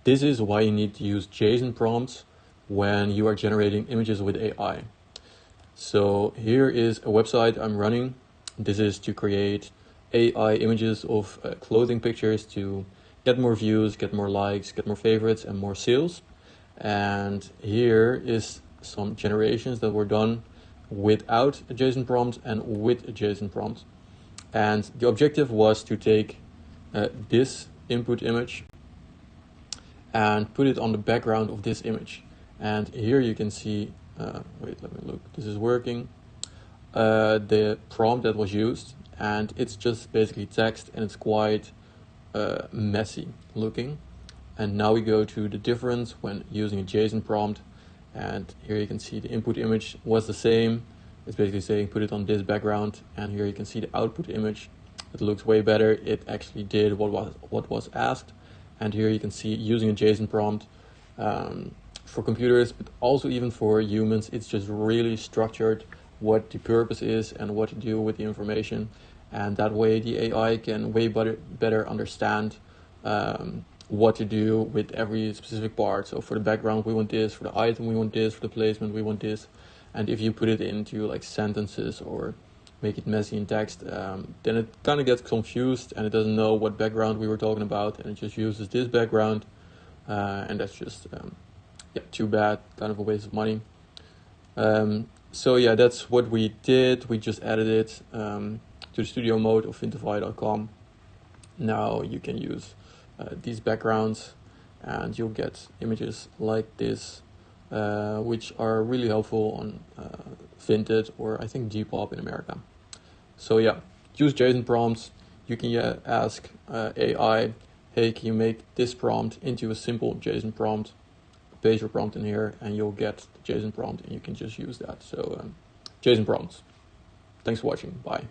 This is why you need to use JSON prompts when you are generating images with AI. So here is a website I'm running. This is to create AI images of clothing pictures to get more views, get more likes, get more favorites, and more sales. And here is some generations that were done without a JSON prompt and with a JSON prompt. And the objective was to take this input image and put it on the background of this image. And here you can see, wait, let me look, this is working, the prompt that was used, and it's just basically text, and it's quite messy looking. And now we go to the difference when using a JSON prompt, and here you can see the input image was the same. It's basically saying put it on this background, and here you can see the output image. It looks way better. It actually did what was asked. And here you can see using a JSON prompt for computers, but also even for humans, it's just really structured what the purpose is and what to do with the information. And that way the AI can way better understand what to do with every specific part. So for the background, we want this, for the item, we want this, for the placement, we want this. And if you put it into like sentences or make it messy in text, then it kind of gets confused and it doesn't know what background we were talking about, and it just uses this background, and that's just yeah, too bad, kind of a waste of money. So yeah, that's what we did. We just added it to the studio mode of Fintify.com. Now you can use these backgrounds and you'll get images like this, which are really helpful on Vinted or I think D-pop in America. So yeah, use JSON prompts. You can ask AI, hey, can you make this prompt into a simple JSON prompt? Paste your prompt in here and you'll get the JSON prompt, and you can just use that. So JSON prompts. Thanks for watching. Bye.